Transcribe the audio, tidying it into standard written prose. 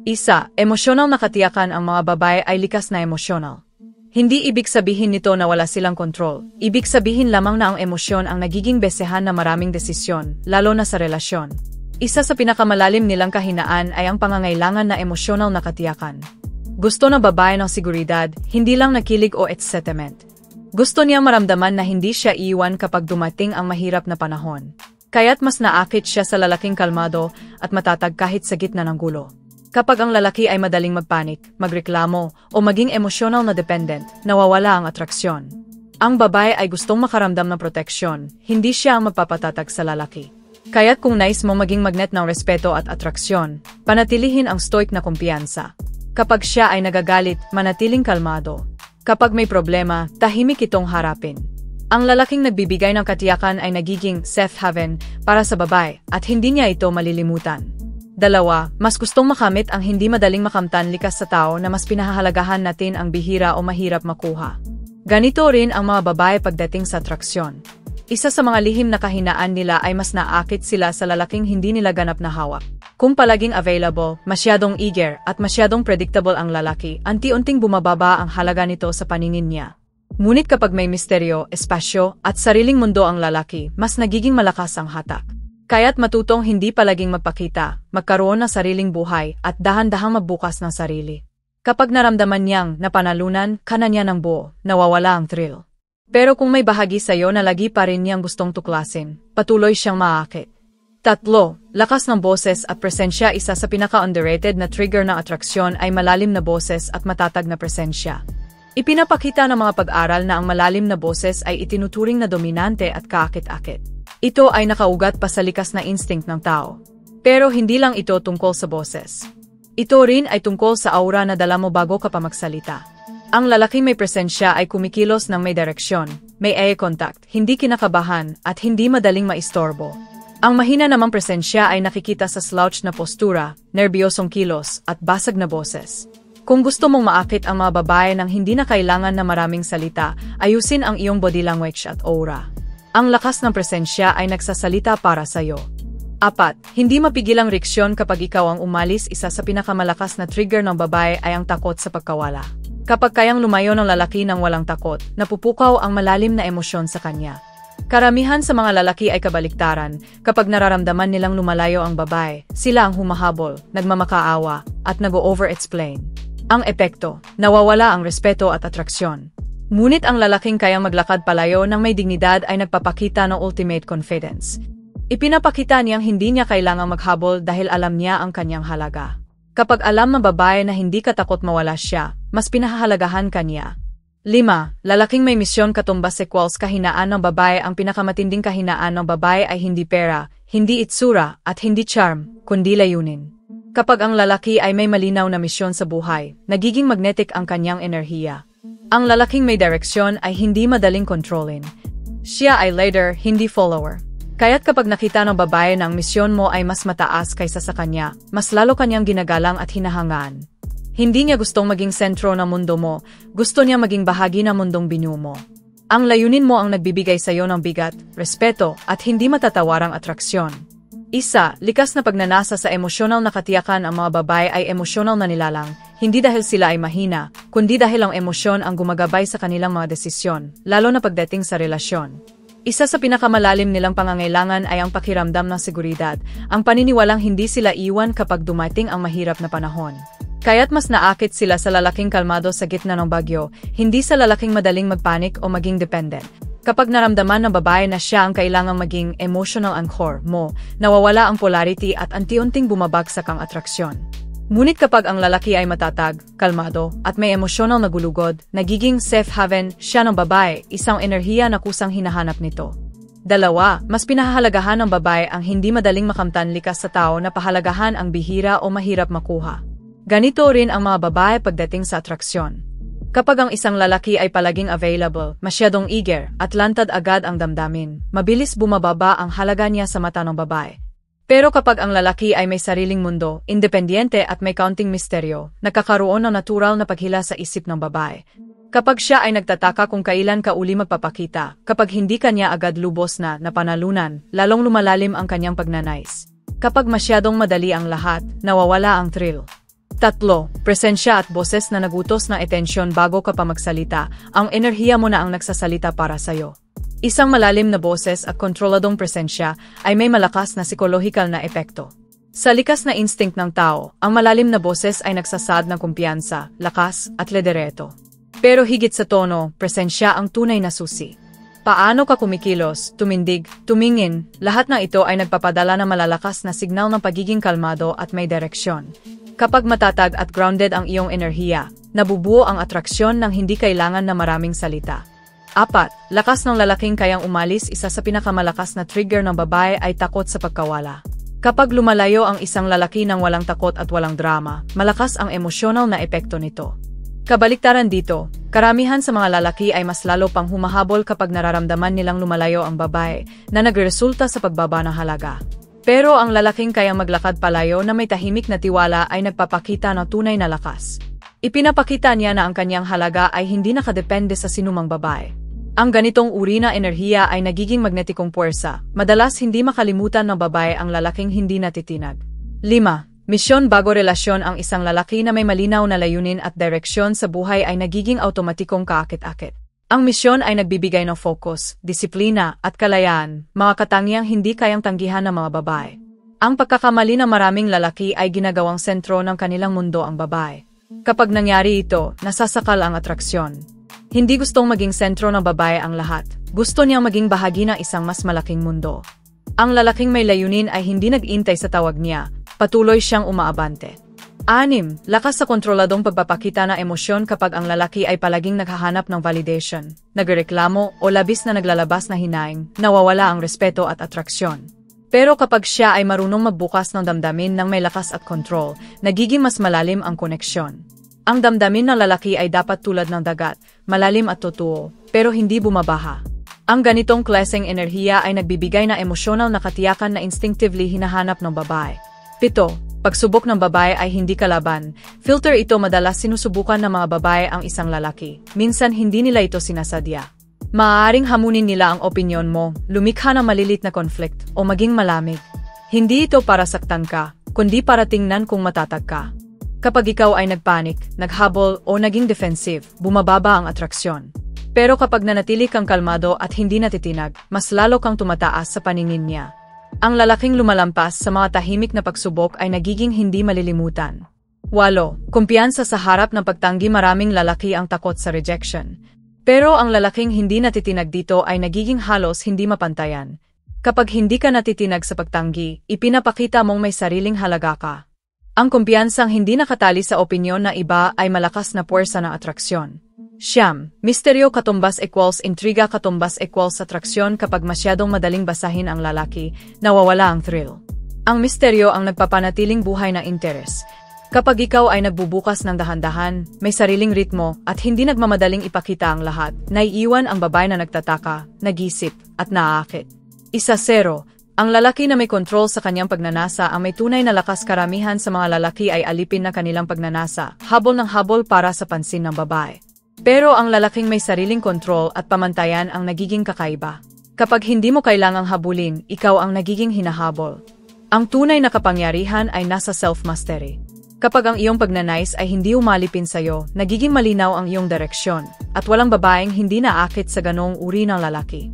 Isa, emosyonal na katiyakan. Ang mga babae ay likas na emosyonal. Hindi ibig sabihin nito na wala silang kontrol. Ibig sabihin lamang na ang emosyon ang nagiging besehan na maraming desisyon, lalo na sa relasyon. Isa sa pinakamalalim nilang kahinaan ay ang pangangailangan na emosyonal na katiyakan. Gusto ng babae ng seguridad, hindi lang nakilig o excitement. Gusto niyang maramdaman na hindi siya iiwan kapag dumating ang mahirap na panahon. Kaya't mas naakit siya sa lalaking kalmado at matatag kahit sa gitna ng gulo. Kapag ang lalaki ay madaling magpanik, magreklamo, o maging emosyonal na dependent, nawawala ang atraksyon. Ang babae ay gustong makaramdam ng proteksyon, hindi siya ang magpapatatag sa lalaki. Kaya't kung nais mo maging magnet ng respeto at atraksyon, panatilihin ang stoic na kumpiyansa. Kapag siya ay nagagalit, manatiling kalmado. Kapag may problema, tahimik itong harapin. Ang lalaking nagbibigay ng katiyakan ay nagiging safe haven para sa babae at hindi niya ito malilimutan. Dalawa, mas gustong makamit ang hindi madaling makamtan likas sa tao na mas pinahahalagahan natin ang bihira o mahirap makuha. Ganito rin ang mga babae pagdating sa atraksyon. Isa sa mga lihim na kahinaan nila ay mas naakit sila sa lalaking hindi nila ganap na hawak. Kung palaging available, masyadong eager, at masyadong predictable ang lalaki, unti-unting bumababa ang halaga nito sa paningin niya. Ngunit kapag may misteryo, espasyo, at sariling mundo ang lalaki, mas nagiging malakas ang hatak. Kaya't matutong hindi palaging magpakita, magkaroon ng sariling buhay, at dahan-dahang magbukas ng sarili. Kapag naramdaman niyang napanalunan ka na niya ng buo, nawawala ang thrill. Pero kung may bahagi sa'yo na lagi pa rin niyang gustong tuklasin, patuloy siyang maakit. Tatlo, lakas ng boses at presensya. Isa sa pinaka-underrated na trigger ng atraksyon ay malalim na boses at matatag na presensya. Ipinapakita ng mga pag-aral na ang malalim na boses ay itinuturing na dominante at kaakit-akit. Ito ay nakaugat pa sa likas na instinct ng tao. Pero hindi lang ito tungkol sa boses. Ito rin ay tungkol sa aura na dala mo bago ka pa magsalita. Ang lalaking may presensya ay kumikilos ng may direksyon, may eye contact, hindi kinakabahan, at hindi madaling maistorbo. Ang mahina namang presensya ay nakikita sa slouch na postura, nerbiyosong kilos, at basag na boses. Kung gusto mong maakit ang mga babae nang hindi na kailangan na maraming salita, ayusin ang iyong body language at aura. Ang lakas ng presensya ay nagsasalita para sa'yo. 4. Hindi mapigil ang reaksyon kapag ikaw ang umalis. Isa sa pinakamalakas na trigger ng babae ay ang takot sa pagkawala. Kapag kayang lumayo ng lalaki ng walang takot, napupukaw ang malalim na emosyon sa kanya. Karamihan sa mga lalaki ay kabaliktaran. Kapag nararamdaman nilang lumalayo ang babae, sila ang humahabol, nagmamakaawa, at nag-o-over-explain. Ang epekto, nawawala ang respeto at atraksyon. Ngunit ang lalaking kayang maglakad palayo ng may dignidad ay nagpapakita ng ultimate confidence. Ipinapakita niyang hindi niya kailangang maghabol dahil alam niya ang kanyang halaga. Kapag alam ng babae na hindi ka takot mawala siya, mas pinahahalagahan ka niya. 5. Lalaking may misyon. Katumbas equals kahinaan ng babae. Ang pinakamatinding kahinaan ng babae ay hindi pera, hindi itsura, at hindi charm, kundi layunin. Kapag ang lalaki ay may malinaw na misyon sa buhay, nagiging magnetic ang kanyang enerhiya. Ang lalaking may direksyon ay hindi madaling kontrolin. Siya ay leader, hindi follower. Kaya't kapag nakita ng babae na ang misyon mo ay mas mataas kaysa sa kanya, mas lalo kanyang ginagalang at hinahangaan. Hindi niya gustong maging sentro ng mundo mo, gusto niya maging bahagi ng mundong binuo mo. Ang layunin mo ang nagbibigay sa iyo ng bigat, respeto, at hindi matatawarang atraksyon. Isa, likas na pagnanasa sa emosyonal na katiyakan. Ang mga babae ay emosyonal na nilalang, hindi dahil sila ay mahina, kundi dahil ang emosyon ang gumagabay sa kanilang mga desisyon, lalo na pagdating sa relasyon. Isa sa pinakamalalim nilang pangangailangan ay ang pakiramdam ng seguridad, ang paniniwalang hindi sila iwan kapag dumating ang mahirap na panahon. Kaya't mas naakit sila sa lalaking kalmado sa gitna ng bagyo, hindi sa lalaking madaling magpanik o maging dependent. Kapag naramdaman ng babae na siya ang kailangang maging emotional anchor mo, nawawala ang polarity at unti-unting bumabagsak ang atraksyon. Ngunit kapag ang lalaki ay matatag, kalmado, at may emosyonal na gulugod, nagiging safe haven siya ng babae, isang enerhiya na kusang hinahanap nito. 2. Mas pinahahalagahan ng babae ang hindi madaling makamtan likas sa tao na pahalagahan ang bihira o mahirap makuha. Ganito rin ang mga babae pagdating sa atraksyon. Kapag ang isang lalaki ay palaging available, masyadong eager, at lantad agad ang damdamin, mabilis bumababa ang halaga niya sa mata ng babae. Pero kapag ang lalaki ay may sariling mundo, independyente at may kaunting misteryo, nakakaroon ng natural na paghila sa isip ng babae. Kapag siya ay nagtataka kung kailan ka uli magpapakita, kapag hindi kanya agad lubos na napanalunan, lalong lumalalim ang kanyang pagnanais. Kapag masyadong madali ang lahat, nawawala ang thrill. 3. Presensya at boses na nagutos ng atensyon bago ka pa magsalita. Ang enerhiya mo na ang nagsasalita para sa'yo. Isang malalim na boses at kontroladong presensya ay may malakas na psikolohikal na epekto. Sa likas na instinct ng tao, ang malalim na boses ay nagsasaad ng kumpiyansa, lakas, at lidereto. Pero higit sa tono, presensya ang tunay na susi. Paano ka kumikilos, tumindig, tumingin, lahat ng ito ay nagpapadala ng malalakas na signal ng pagiging kalmado at may direksyon. Kapag matatag at grounded ang iyong enerhiya, nabubuo ang atraksyon ng hindi kailangan na maraming salita. 4. Lakas ng lalaking kayang umalis. Isa sa pinakamalakas na trigger ng babae ay takot sa pagkawala. Kapag lumalayo ang isang lalaki ng walang takot at walang drama, malakas ang emosyonal na epekto nito. Kabaliktaran dito, karamihan sa mga lalaki ay mas lalo pang humahabol kapag nararamdaman nilang lumalayo ang babae na nagresulta sa pagbaba ng halaga. Pero ang lalaking kayang maglakad palayo na may tahimik na tiwala ay nagpapakita ng tunay na lakas. Ipinapakita niya na ang kanyang halaga ay hindi nakadepende sa sinumang babae. Ang ganitong uri na enerhiya ay nagiging magnetikong puwersa. Madalas hindi makalimutan ng babae ang lalaking hindi natitinag. 5. Misyon bago relasyon. Ang isang lalaki na may malinaw na layunin at direksyon sa buhay ay nagiging automatikong kaakit-akit. Ang misyon ay nagbibigay ng focus, disiplina, at kalayaan, mga katangiang hindi kayang tanggihan ng mga babae. Ang pagkakamali ng maraming lalaki ay ginagawang sentro ng kanilang mundo ang babae. Kapag nangyari ito, nasasakal ang atraksyon. Hindi gustong maging sentro ng babae ang lahat. Gusto niyang maging bahagi ng isang mas malaking mundo. Ang lalaking may layunin ay hindi nag-intay sa tawag niya, patuloy siyang umaabante. 6. Lakas sa kontroladong pagpapakita ng emosyon. Kapag ang lalaki ay palaging naghahanap ng validation, nagreklamo o labis na naglalabas na hinaing, nawawala ang respeto at atraksyon. Pero kapag siya ay marunong magbukas ng damdamin ng may lakas at control, nagiging mas malalim ang koneksyon. Ang damdamin ng lalaki ay dapat tulad ng dagat, malalim at totoo, pero hindi bumabaha. Ang ganitong klaseng enerhiya ay nagbibigay ng emosyonal na katiyakan na instinctively hinahanap ng babae. 7. Pagsubok ng babae ay hindi kalaban. Filter ito. Madalas sinusubukan ng mga babae ang isang lalaki. Minsan hindi nila ito sinasadya. Maaaring hamunin nila ang opinyon mo, lumikha ng malilit na conflict, o maging malamig. Hindi ito para saktan ka, kundi para tingnan kung matatag ka. Kapag ikaw ay nagpanik, naghabol o naging defensive, bumababa ang atraksyon. Pero kapag nanatili kang kalmado at hindi natitinag, mas lalo kang tumataas sa paningin niya. Ang lalaking lumalampas sa mga tahimik na pagsubok ay nagiging hindi malilimutan. 8. Kumpiyansa sa harap ng pagtanggi. Maraming lalaki ang takot sa rejection. Pero ang lalaking hindi natitinag dito ay nagiging halos hindi mapantayan. Kapag hindi ka natitinag sa pagtanggi, ipinapakita mong may sariling halaga ka. Ang kumpiyansang hindi nakatali sa opinyon ng iba ay malakas na puwersa ng atraksyon. 9. Misteryo katumbas equals intriga. Katumbas equals atraksyon. Kapag masyadong madaling basahin ang lalaki, nawawala ang thrill. Ang misteryo ang nagpapanatiling buhay ng interes. Kapag ikaw ay nagbubukas ng dahan-dahan, may sariling ritmo, at hindi nagmamadaling ipakita ang lahat, naiiwan ang babae na nagtataka, nag-isip, at naaakit. 1-0. Ang lalaki na may kontrol sa kanyang pagnanasa ang may tunay na lakas. Karamihan sa mga lalaki ay alipin na kanilang pagnanasa, habol ng habol para sa pansin ng babae. Pero ang lalaking may sariling kontrol at pamantayan ang nagiging kakaiba. Kapag hindi mo kailangang habulin, ikaw ang nagiging hinahabol. Ang tunay na kapangyarihan ay nasa self-mastery. Kapag ang iyong pagnanais ay hindi umalipin sa'yo, nagiging malinaw ang iyong direksyon, at walang babaeng hindi naakit sa ganong uri ng lalaki.